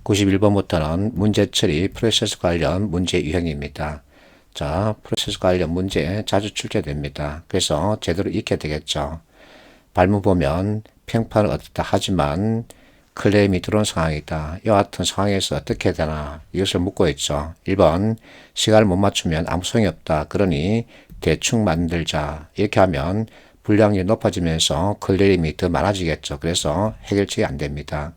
91번부터는 문제 처리 프로세스 관련 문제 유형입니다. 자, 프로세스 관련 문제 자주 출제됩니다. 그래서 제대로 익혀야 되겠죠. 발문 보면 평판은 어떻다 하지만 클레임이 들어온 상황이다. 이와 같은 상황에서 어떻게 해야 되나 이것을 묻고 있죠. 1번 시간을 못 맞추면 아무 소용이 없다. 그러니 대충 만들자. 이렇게 하면 분량이 높아지면서 클레임이 더 많아지겠죠. 그래서 해결책이 안 됩니다.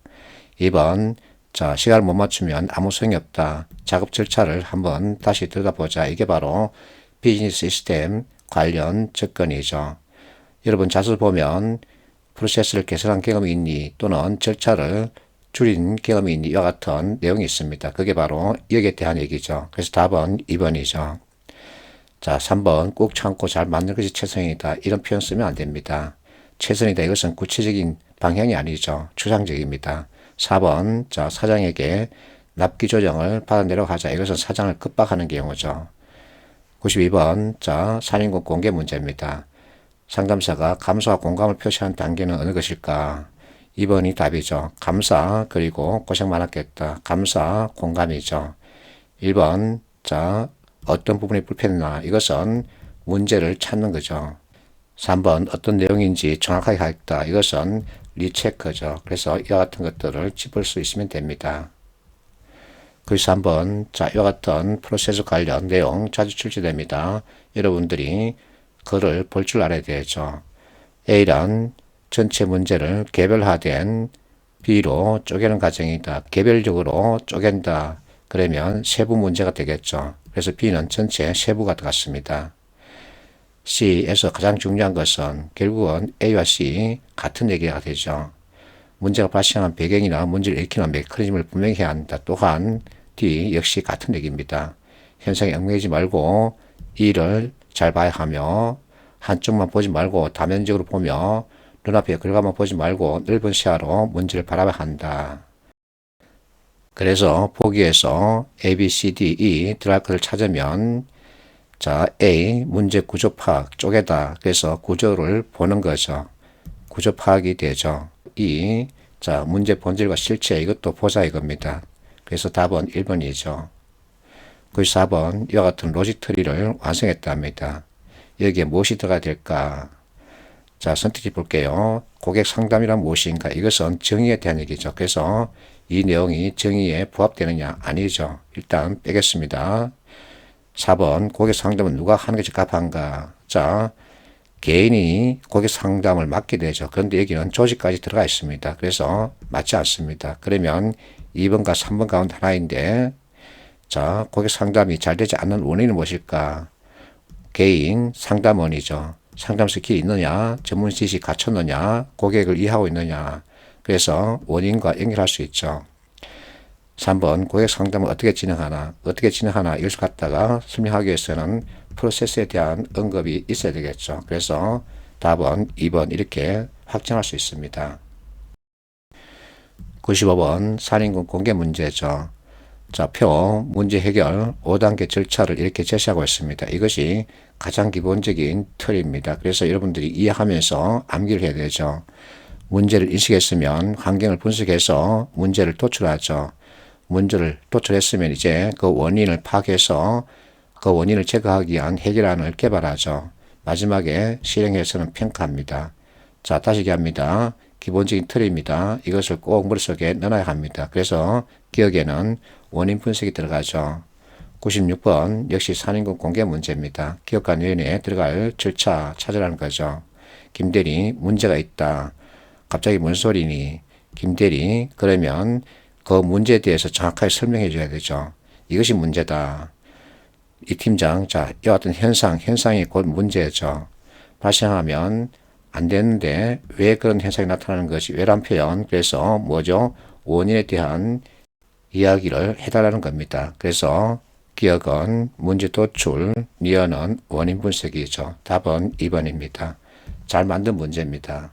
2번 자, 시간을 못 맞추면 아무 소용이 없다. 작업 절차를 한번 다시 들여다보자. 이게 바로 비즈니스 시스템 관련 접근이죠. 여러분 자주 보면 프로세스를 개선한 경험이 있니 또는 절차를 줄인 경험이 있니 이와 같은 내용이 있습니다. 그게 바로 여기에 대한 얘기죠. 그래서 답은 2번이죠. 자, 3번 꾹 참고 잘 만든 것이 최선이다. 이런 표현 쓰면 안 됩니다. 최선이다. 이것은 구체적인 방향이 아니죠. 추상적입니다. 4번 자, 사장에게 납기 조정을 받아내려고 하자. 이것은 사장을 급박하는 경우죠. 92번 자, 산인국 공개 문제입니다. 상담사가 감사와 공감을 표시한 단계는 어느 것일까? 2번이 답이죠. 감사 그리고 고생 많았겠다. 감사 공감이죠. 1번 자, 어떤 부분이 불편했나? 이것은 문제를 찾는 거죠. 3번 어떤 내용인지 정확하게 하겠다. 이것은 리체크죠. 그래서 이와 같은 것들을 짚을 수 있으면 됩니다. 그래서 3번 자, 이와 같은 프로세스 관련 내용 자주 출제됩니다. 여러분들이 그를 볼 줄 알아야 되죠. A란 전체 문제를 개별화된 B로 쪼개는 과정이다. 개별적으로 쪼갠다. 그러면 세부 문제가 되겠죠. 그래서 B는 전체 세부가 같습니다. C에서 가장 중요한 것은 결국은 A와 C 같은 얘기가 되죠. 문제가 발생한 배경이나 문제를 일으키는 메커니즘을 분명히 해야 한다. 또한 D 역시 같은 얘기입니다. 현상에 얽매이지 말고 이를 잘 봐야 하며 한쪽만 보지 말고 다면적으로 보며 눈앞의 결과만 보지 말고 넓은 시야로 문제를 바라봐야 한다. 그래서 보기에서 A, B, C, D, E 들어갈 것을 찾으면 자, A 문제 구조 파악 쪼개다. 그래서 구조를 보는 거죠. 구조 파악이 되죠. E 자, 문제 본질과 실체 이것도 보자 이겁니다. 그래서 답은 1번이죠. 94번 이와 같은 로직 트리를 완성했답니다. 여기에 무엇이 들어가야 될까? 자, 선택해 볼게요. 고객 상담이란 무엇인가? 이것은 정의에 대한 얘기죠. 그래서 이 내용이 정의에 부합되느냐? 아니죠. 일단 빼겠습니다. 4번 고객 상담은 누가 하는 게 적합한가? 자, 개인이 고객 상담을 맡게 되죠. 그런데 여기는 조직까지 들어가 있습니다. 그래서 맞지 않습니다. 그러면 2번과 3번 가운데 하나인데 자, 고객 상담이 잘 되지 않는 원인은 무엇일까? 개인 상담원이죠. 상담 스킬이 있느냐, 전문 지식이 갖췄느냐, 고객을 이해하고 있느냐. 그래서 원인과 연결할 수 있죠. 3번 고객 상담을 어떻게 진행하나, 이것을 갖다가 설명하기 위해서는 프로세스에 대한 언급이 있어야 되겠죠. 그래서 답은 2번 이렇게 확정할 수 있습니다. 95번 산인군 공개 문제죠. 자, 표 문제 해결 5단계 절차를 이렇게 제시하고 있습니다. 이것이 가장 기본적인 틀입니다. 그래서 여러분들이 이해하면서 암기를 해야 되죠. 문제를 인식했으면 환경을 분석해서 문제를 도출하죠. 문제를 도출했으면 이제 그 원인을 파악해서 그 원인을 제거하기 위한 해결안을 개발하죠. 마지막에 실행해서는 평가합니다. 자, 다시 얘기합니다. 기본적인 틀입니다. 이것을 꼭 머릿속에 넣어야 합니다. 그래서 기억에는 원인 분석이 들어가죠. 96번 역시 산인군 공개 문제입니다. 기업관위원회에 들어갈 절차 찾으라는 거죠. 김대리 문제가 있다. 갑자기 뭔 소리니? 김대리 그러면 그 문제에 대해서 정확하게 설명해 줘야 되죠. 이것이 문제다. 이 팀장 자 이와 같은 현상이 곧 문제죠. 발생하면 안 되는데 왜 그런 현상이 나타나는 것이 왜란 표현 그래서 뭐죠? 원인에 대한 이야기를 해달라는 겁니다. 그래서 기억은 문제 도출, 니언은 원인 분석이죠. 답은 2번입니다. 잘 만든 문제입니다.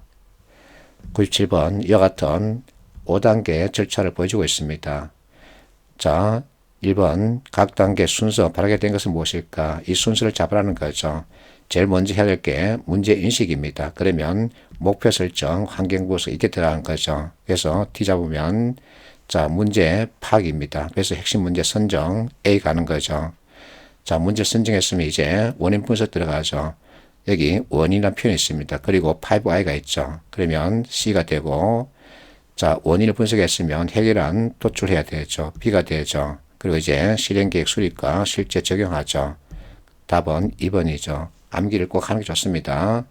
97번 이와 같은 5단계 절차를 보여주고 있습니다. 자, 1번 각 단계 순서 바르게 된 것은 무엇일까? 이 순서를 잡으라는 거죠. 제일 먼저 해야 될 게 문제 인식입니다. 그러면 목표 설정, 환경 분석 이렇게 들어가는 거죠. 그래서 T 잡으면 자, 문제 파악입니다. 그래서 핵심 문제 선정 A 가는 거죠. 자, 문제 선정했으면 이제 원인 분석 들어가죠. 여기 원인이라는 표현이 있습니다. 그리고 5I가 있죠. 그러면 C가 되고, 자, 원인을 분석했으면 해결안 도출해야 되죠. B가 되죠. 그리고 이제 실행계획 수립과 실제 적용하죠. 답은 2번이죠. 암기를 꼭 하는 게 좋습니다.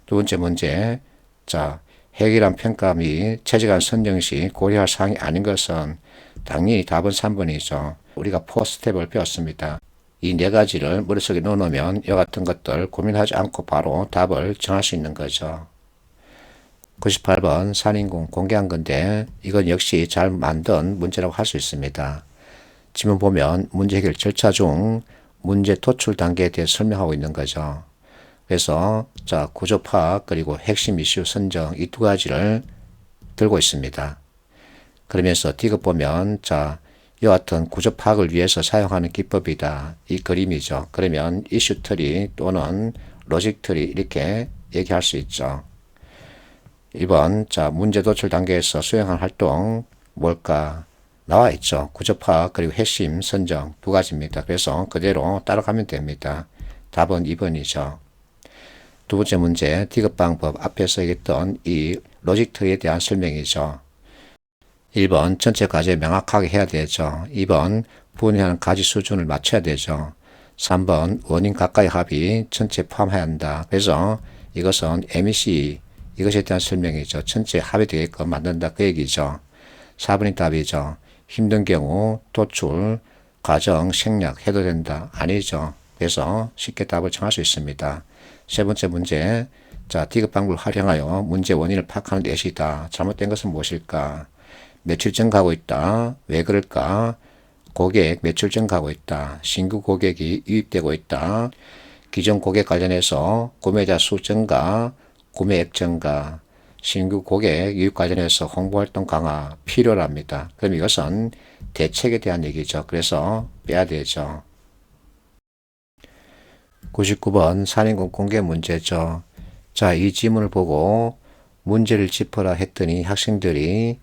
두 번째 문제. 자, 해결안 평가 및 최저간 선정 시 고려할 사항이 아닌 것은 당연히 답은 3번이죠. 우리가 4스텝을 배웠습니다. 이 네 가지를 머릿속에 넣어놓으면 이와 같은 것들 고민하지 않고 바로 답을 정할 수 있는 거죠. 98번 산인공 공개한 건데 이건 역시 잘 만든 문제라고 할 수 있습니다. 지금 보면 문제 해결 절차 중 문제 도출 단계에 대해 설명하고 있는 거죠. 그래서 자, 구조 파악 그리고 핵심 이슈 선정 이 두 가지를 들고 있습니다. 그러면서 디귿 보면 자, 이와 같은 구조 파악을 위해서 사용하는 기법이다. 이 그림이죠. 그러면 이슈 트리 또는 로직 트리 이렇게 얘기할 수 있죠. 1번 자, 문제 도출 단계에서 수행한 활동 뭘까? 나와 있죠. 구조 파악 그리고 핵심 선정 두 가지입니다. 그래서 그대로 따라가면 됩니다. 답은 2번이죠. 두 번째 문제 디귿 방법 앞에서 얘기했던 이 로직 트리에 대한 설명이죠. 1번 전체 과제 명확하게 해야 되죠. 2번 분해하는 가지 수준을 맞춰야 되죠. 3번 원인 가까이 합의 전체 포함해야 한다. 그래서 이것은 MEC 이것에 대한 설명이죠. 전체 합의되게끔 만든다 그 얘기죠. 4번이 답이죠. 힘든 경우 도출, 과정, 생략 해도 된다. 아니죠. 그래서 쉽게 답을 정할 수 있습니다. 세 번째 문제 자, 디귿 방법을 활용하여 문제 원인을 파악하는 예시다. 잘못된 것은 무엇일까? 매출 증가하고 있다. 왜 그럴까? 고객 매출 증가하고 있다. 신규 고객이 유입되고 있다. 기존 고객 관련해서 구매자 수 증가, 구매액 증가, 신규 고객 유입 관련해서 홍보활동 강화 필요랍니다. 그럼 이것은 대책에 대한 얘기죠. 그래서 빼야 되죠. 99번 산인공 공개 문제죠. 자, 이 지문을 보고 문제를 짚어라 했더니 학생들이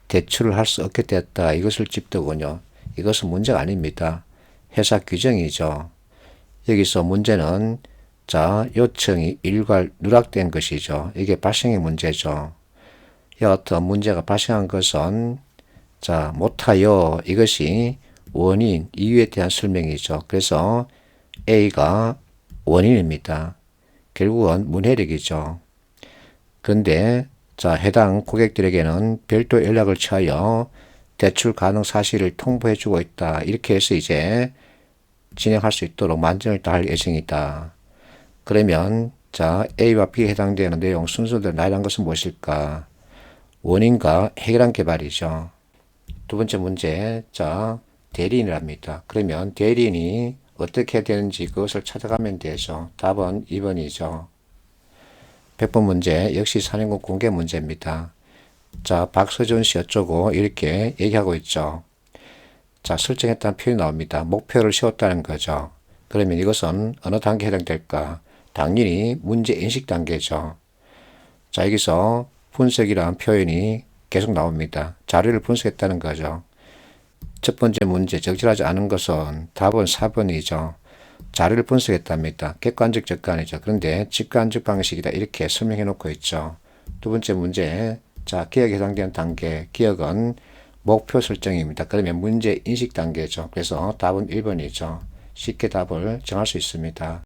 대출을 할 수 없게 됐다. 이것을 짚더군요. 이것은 문제가 아닙니다. 회사 규정이죠. 여기서 문제는 자, 요청이 일괄 누락된 것이죠. 이게 발생의 문제죠. 여하튼 문제가 발생한 것은 자, 못하여 이것이 원인, 이유에 대한 설명이죠. 그래서 A가 원인입니다. 결국은 문해력이죠. 그런데 자, 해당 고객들에게는 별도 연락을 취하여 대출 가능 사실을 통보해 주고 있다. 이렇게 해서 이제 진행할 수 있도록 만전을 다할 예정이다. 그러면 자, A와 B에 해당되는 내용 순서대로 나열한 것은 무엇일까? 원인과 해결한 개발이죠. 두 번째 문제 자, 대리인이랍니다. 그러면 대리인이 어떻게 해야 되는지 그것을 찾아가면 되죠. 답은 2번이죠. 100번 문제 역시 산인공 공개 문제입니다. 자, 박서준 씨 어쩌고 이렇게 얘기하고 있죠. 자, 설정했다는 표현이 나옵니다. 목표를 세웠다는 거죠. 그러면 이것은 어느 단계에 해당될까? 당연히 문제 인식 단계죠. 자, 여기서 분석이라는 표현이 계속 나옵니다. 자료를 분석했다는 거죠. 첫 번째 문제 적절하지 않은 것은 답은 4번이죠. 자료를 분석했답니다. 객관적 적관이죠. 그런데 직관적 방식이다. 이렇게 설명해 놓고 있죠. 두 번째 문제 자, 기억에 해당되는 단계 기억은 목표 설정입니다. 그러면 문제 인식 단계죠. 그래서 답은 1번이죠. 쉽게 답을 정할 수 있습니다.